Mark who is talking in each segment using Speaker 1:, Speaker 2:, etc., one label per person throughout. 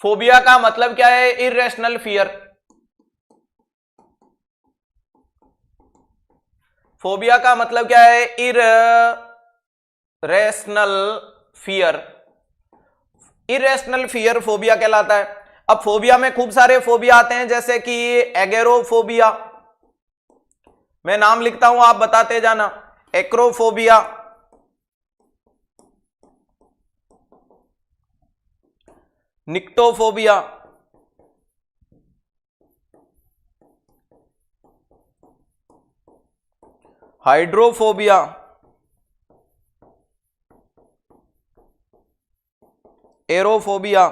Speaker 1: Phobia का मतलब क्या है? Irrational fear. फोबिया का मतलब क्या है? Irrational fear. Irrational fear phobia कहलाता है। अब फोबिया में खूब सारे फोबिया आते हैं, जैसे कि एगेरोफोबिया, मैं नाम लिखता हूं, आप बताते जाना। Acrophobia, nyctophobia, hydrophobia, aerophobia,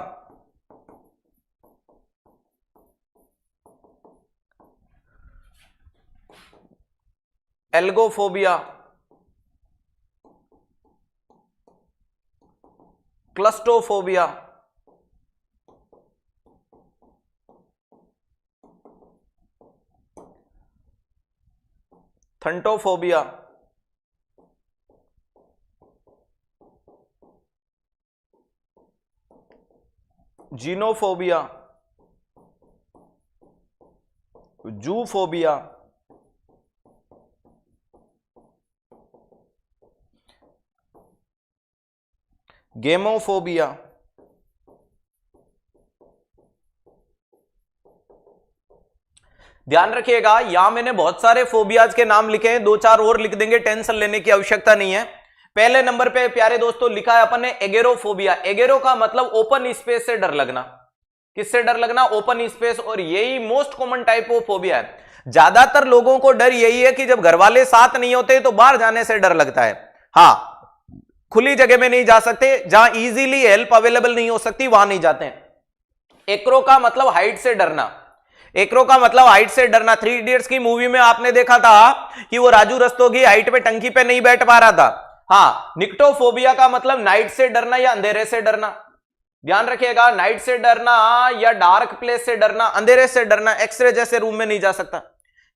Speaker 1: algophobia, claustrophobia, thanatophobia, genophobia, zoophobia, gamophobia, ध्यान रखिएगा, यहां मैंने बहुत सारे फोबियाज के नाम लिखे हैं, दो चार और लिख देंगे, टेंशन लेने की आवश्यकता नहीं है। पहले नंबर पे प्यारे दोस्तों लिखा है अपन ने एगेरोफोबिया। एगेरो का मतलब ओपन स्पेस से डर लगना। किससे डर लगना? Open space. और यही most common type of phobia है। ज्यादातर लोगों को डर यही है कि जब घर वाले साथ नहीं होते तो बाहर जाने से डर लगता है। हाँ, खुली जगह में नहीं जा सकते, जहां इजीली हेल्प अवेलेबल नहीं हो सकती वहां नहीं जाते हैं। एक्रो का मतलब हाइट से डरना। एक्रो का मतलब हाइट से डरना। थ्री इडियट्स की मूवी में आपने देखा था कि वो राजू रस्तोगी हाइट पे टंकी पे नहीं बैठ पा रहा था। हाँ, निक्टोफोबिया का मतलब नाइट से डरना या अंधेरे से डरना। ध्यान रखिएगा, नाइट से डरना या डार्क प्लेस से डरना, अंधेरे से डरना, एक्सरे जैसे रूम में नहीं जा सकता।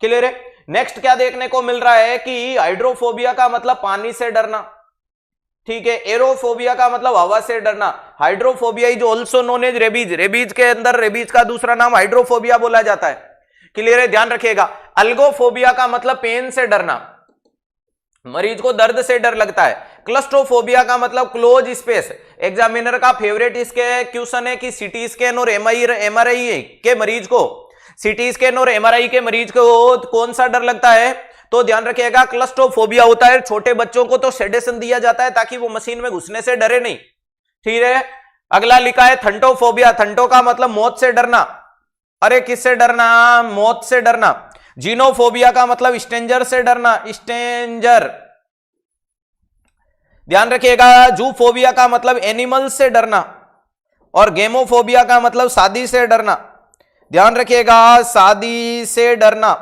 Speaker 1: क्लियर है? नेक्स्ट क्या देखने को मिल रहा है कि हाइड्रोफोबिया का मतलब पानी से डरना। ठीक है। एरोफोबिया का मतलब हवा से डरना। Hydrophobia is also known as rabies. Rabies के अंदर रेबीज का दूसरा नाम हाइड्रोफोबिया बोला जाता है। क्लियर है? ध्यान रखिएगा। अल्गोफोबिया का मतलब पेन से डरना, मरीज को दर्द से डर लगता है। क्लस्ट्रोफोबिया का मतलब क्लोज स्पेस। एग्जामिनर का फेवरेट इसके क्वेश्चन है कि सीटी स्कैन और एमआरआई के मरीज को, सीटी स्कैन और एमआरआई के मरीज को कौन सा डर लगता है? तो ध्यान रखिएगा, क्लस्ट्रोफोबिया होता है। छोटे बच्चों को तो सेडेशन दिया जाता है ताकि वो मशीन में घुसने से डरे नहीं। ठीक है। अगला लिखा है थंटोफोबिया। थंटो का मतलब मौत से डरना। अरे किससे डरना? मौत से डरना। जीनोफोबिया का मतलब स्ट्रेंजर से डरना, स्ट्रेंजर। ध्यान रखिएगा, जूफोबिया का मतलब एनिमल से डरना, और गेमोफोबिया का मतलब शादी से डरना। ध्यान रखिएगा, शादी से डरना,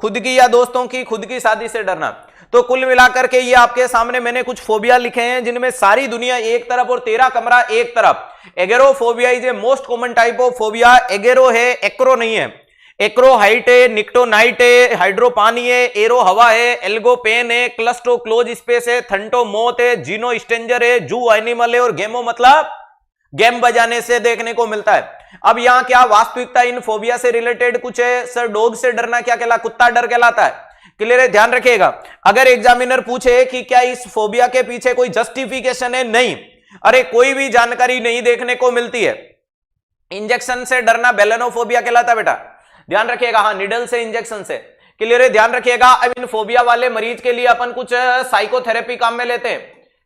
Speaker 1: खुद की या दोस्तों की, खुद की शादी से डरना। तो कुल मिलाकर के ये आपके सामने मैंने कुछ फोबिया लिखे हैं जिनमें सारी दुनिया एक तरफ और तेरा कमरा एक तरफ। Agoraphobia is a most common type of phobia. Agora है, एक्रो नहीं है। एक्रो हाइट है, निक्टो नाइट है, हाइड्रो पानी है, एरो हवा है, एल्गो पेन है, क्लस्टो क्लोज स्पेस है, थंटो मौत है, जीनो स्ट्रेंजर है, जू एनिमल है, और गेमो मतलब गेम बजाने से देखने को मिलता है। अब यहां क्या वास्तविकता इन फोबिया से रिलेटेड कुछ है? सर डॉग से डरना क्या कहला? कुत्ता डर कहलाता है। क्लियर है? ध्यान रखिएगा, अगर एग्जामिनर पूछे कि क्या इस फोबिया के पीछे कोई जस्टिफिकेशन है, नहीं, अरे कोई भी जानकारी नहीं देखने को मिलती है। इंजेक्शन से डरना बेलेनोफोबिया कहलाता है बेटा। ध्यान रखिएगा, हाँ, निडल से, इंजेक्शन से। क्लियर है? ध्यान रखिएगा। अब इन फोबिया वाले मरीज के लिए अपन कुछ साइकोथेरेपी काम में लेते हैं।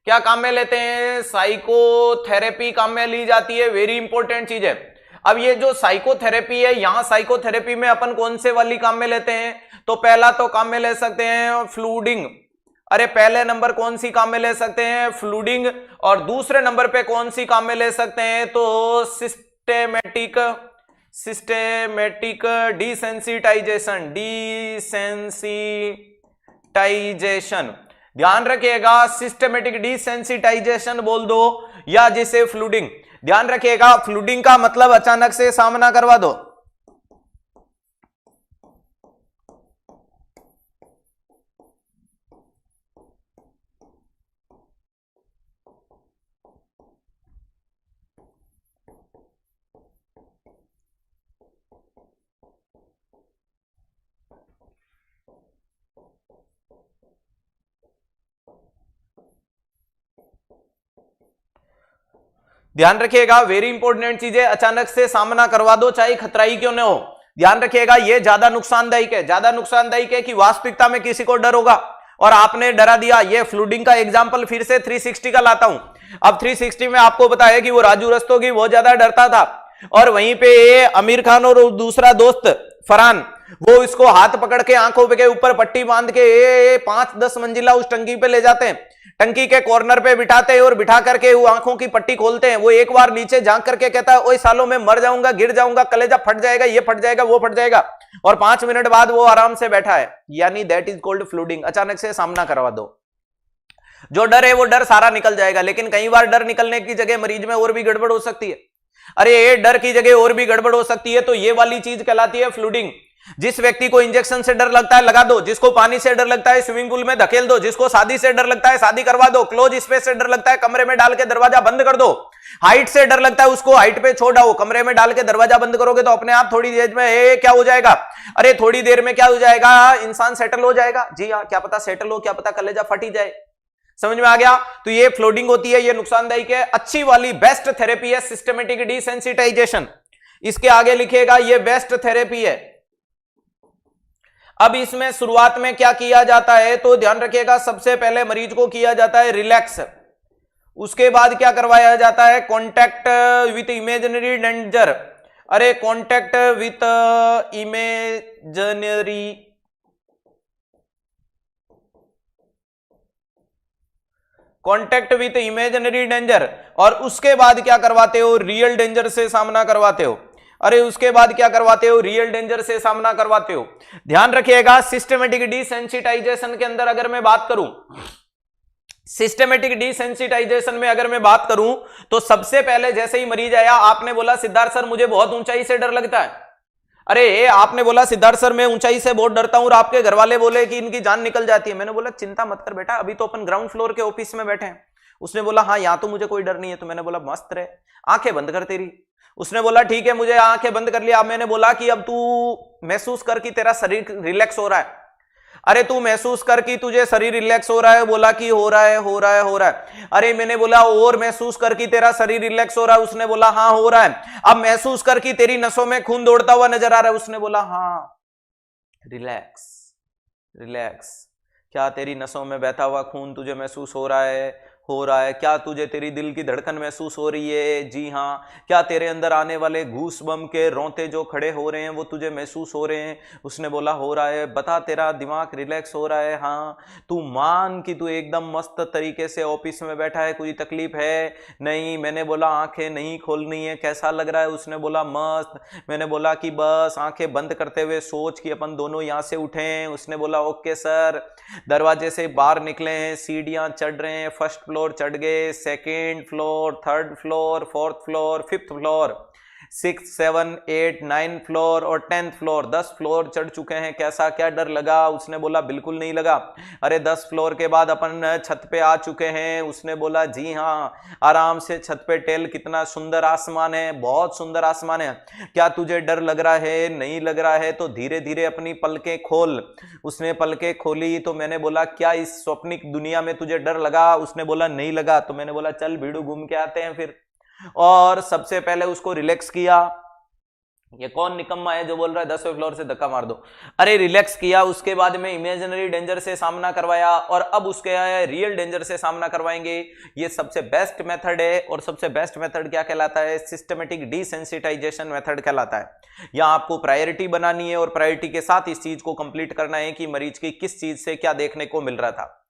Speaker 1: क्या काम में लेते हैं? साइकोथेरेपी काम में ली जाती है। वेरी इंपॉर्टेंट चीज है। अब ये जो साइकोथेरेपी है, यहां साइकोथेरेपी में अपन कौन से वाली काम में लेते हैं? तो पहला तो काम में ले सकते हैं फ्लूडिंग। अरे पहले नंबर कौन सी काम में ले सकते हैं? फ्लूडिंग। और दूसरे नंबर पे कौन सी काम में ले सकते हैं? तो सिस्टेमेटिक, सिस्टेमेटिक डिसेंसिटाइजेशन, डिसेंसिटाइजेशन। ध्यान रखिएगा, सिस्टेमेटिक डिसेंसिटाइजेशन बोल दो, या जिसे फ्लूडिंग। ध्यान रखिएगा, फ्लूडिंग का मतलब अचानक से सामना करवा दो। ध्यान रखिएगा, वेरी इंपॉर्टेंट चीजें, अचानक से सामना करवा दो चाहे खतरा ही क्यों न हो। ध्यान रखिएगा, ये ज्यादा नुकसानदायक है, ज्यादा नुकसानदायक है कि वास्तविकता में किसी को डर होगा और आपने डरा दिया। ये फ्लूडिंग का एग्जाम्पल फिर से 360 का लाता हूं। अब 360 में आपको बताया कि वो राजू रस्तोगी बहुत ज्यादा डरता था और वहीं पे ये आमिर खान और दूसरा दोस्त फरहान, वो इसको हाथ पकड़ के आंखों के ऊपर पट्टी बांध के 5-10 मंजिला उस टंकी पे ले जाते हैं, टंकी के कॉर्नर पे बिठाते हैं और बिठा करके वो आंखों की पट्टी खोलते हैं। वो एक बार नीचे झांक करके कहता है ओए सालों में मर जाऊंगा, गिर जाऊंगा, कलेजा फट जाएगा, ये फट जाएगा, वो फट जाएगा, और 5 मिनट बाद वो आराम से बैठा है। यानी दैट इज कॉल्ड फ्लूडिंग। अचानक से सामना करवा दो, जो डर है वो डर सारा निकल जाएगा। लेकिन कई बार डर निकलने की जगह मरीज में और भी गड़बड़ हो सकती है। अरे ये डर की जगह और भी गड़बड़ हो सकती है, तो ये वाली चीज कहलाती है फ्लूडिंग। जिस व्यक्ति को इंजेक्शन से डर लगता है लगा दो, जिसको पानी से डर लगता है स्विमिंग पूल में धकेल दो, जिसको शादी से डर लगता है शादी करवा दो, क्लोज स्पेस से डर लगता है कमरे में डाल के दरवाजा बंद कर दो, हाइट से डर लगता है उसको हाइट पे छोड़ आओ, कमरे में डाल के दरवाजा बंद करोगे तो अपने आप थोड़ी देर में क्या हो जाएगा, अरे थोड़ी देर में क्या हो जाएगा, इंसान सेटल हो जाएगा। जी हाँ, क्या पता सेटल हो, क्या पता कलेजा फट ही जाए। समझ में आ गया? तो ये फ्लोडिंग होती है, ये नुकसानदायक है। अच्छी वाली बेस्ट थेरेपी है सिस्टमेटिक डिसेंसिटाइजेशन। इसके आगे लिखिएगा ये बेस्ट थेरेपी है। अब इसमें शुरुआत में क्या किया जाता है तो ध्यान रखिएगा, सबसे पहले मरीज को किया जाता है रिलैक्स, उसके बाद क्या करवाया जाता है, कॉन्टैक्ट विथ इमेजिनरी डेंजर। अरे contact with imaginary contact with imaginary danger, और उसके बाद क्या करवाते हो, रियल डेंजर से सामना करवाते हो। अरे उसके बाद क्या करवाते हो, रियल डेंजर से सामना करवाते हो। ध्यान रखिएगा, सिस्टमेटिक डिसेंसिटाइजेशन के अंदर अगर मैं बात करूं, सिस्टमेटिक डिसेंसिटाइजेशन में अगर मैं बात करूं तो सबसे पहले जैसे ही मरीज आया, आपने बोला सिद्धार्थ सर मुझे बहुत ऊंचाई से डर लगता है। अरे आपने बोला सिद्धार्थ सर मैं ऊंचाई से बहुत डरता हूं, और आपके घर वाले बोले कि इनकी जान निकल जाती है। मैंने बोला चिंता मत कर बेटा, अभी तो अपन ग्राउंड फ्लोर के ऑफिस में बैठे हैं। उसने बोला हाँ यहां तो मुझे कोई डर नहीं है। तो मैंने बोला मस्त रहे, आंखें बंद कर तेरी। उसने बोला ठीक है, मुझे आंखें बंद कर लिया। अब मैंने बोला कि अब तू महसूस कर कि तेरा शरीर रिलैक्स हो रहा है। अरे तू महसूस कर कि तुझे शरीर रिलैक्स हो रहा है। बोला कि हो रहा है, हो रहा है, हो रहा है। अरे मैंने बोला और महसूस कर कि तेरा शरीर रिलैक्स हो रहा है। उसने बोला हाँ हो रहा है। अब महसूस कर कि तेरी नसों में खून दौड़ता हुआ नजर आ रहा है। उसने बोला हाँ रिलैक्स रिलैक्स। क्या तेरी नसों में बहता हुआ खून तुझे महसूस हो रहा है? हो रहा है। क्या तुझे तेरी दिल की धड़कन महसूस हो रही है? जी हाँ। क्या तेरे अंदर आने वाले घूस बम के रोंते जो खड़े हो रहे हैं वो तुझे महसूस हो रहे हैं? उसने बोला हो रहा है। बता तेरा दिमाग रिलैक्स हो रहा है? हाँ। तू मान कि तू एकदम मस्त तरीके से ऑफिस में बैठा है, कोई तकलीफ है नहीं? मैंने बोला आंखें नहीं खोलनी है, कैसा लग रहा है? उसने बोला मस्त। मैंने बोला कि बस आंखें बंद करते हुए सोच कि अपन दोनों यहाँ से उठें। उसने बोला ओके सर। दरवाजे से बाहर निकले हैं, सीढ़ियां चढ़ रहे हैं, फर्स्ट फ्लोर चढ़ गए, second floor, third floor, fourth floor, fifth floor, 6, 7, 8, 9 floor और 10th फ्लोर, 10 फ्लोर चढ़ चुके हैं। कैसा क्या डर लगा? उसने बोला बिल्कुल नहीं लगा। अरे 10 फ्लोर के बाद अपन छत पे आ चुके हैं। उसने बोला जी हाँ, आराम से छत पे टेल, कितना सुंदर आसमान है, बहुत सुंदर आसमान है। क्या तुझे डर लग रहा है? नहीं लग रहा है तो धीरे धीरे अपनी पलकें खोल। उसने पलकें खोली तो मैंने बोला क्या इस स्वप्निक दुनिया में तुझे डर लगा? उसने बोला नहीं लगा। तो मैंने बोला चल भीड़ू घूम के आते हैं फिर। और सबसे पहले उसको रिलैक्स किया। ये कौन निकम्मा है जो बोल रहा है 10वें फ्लोर से धक्का मार दो? अरे रिलैक्स किया, उसके बाद में इमेजिनरी डेंजर से सामना करवाया, और अब उसके रियल डेंजर से सामना करवाएंगे। ये सबसे बेस्ट मेथड है। और सबसे बेस्ट मेथड क्या कहलाता है? सिस्टमेटिक डिसेंसिटाइजेशन मेथड कहलाता है। यहां आपको प्रायोरिटी बनानी है और प्रायोरिटी के साथ इस चीज को कंप्लीट करना है कि मरीज की किस चीज से क्या देखने को मिल रहा था।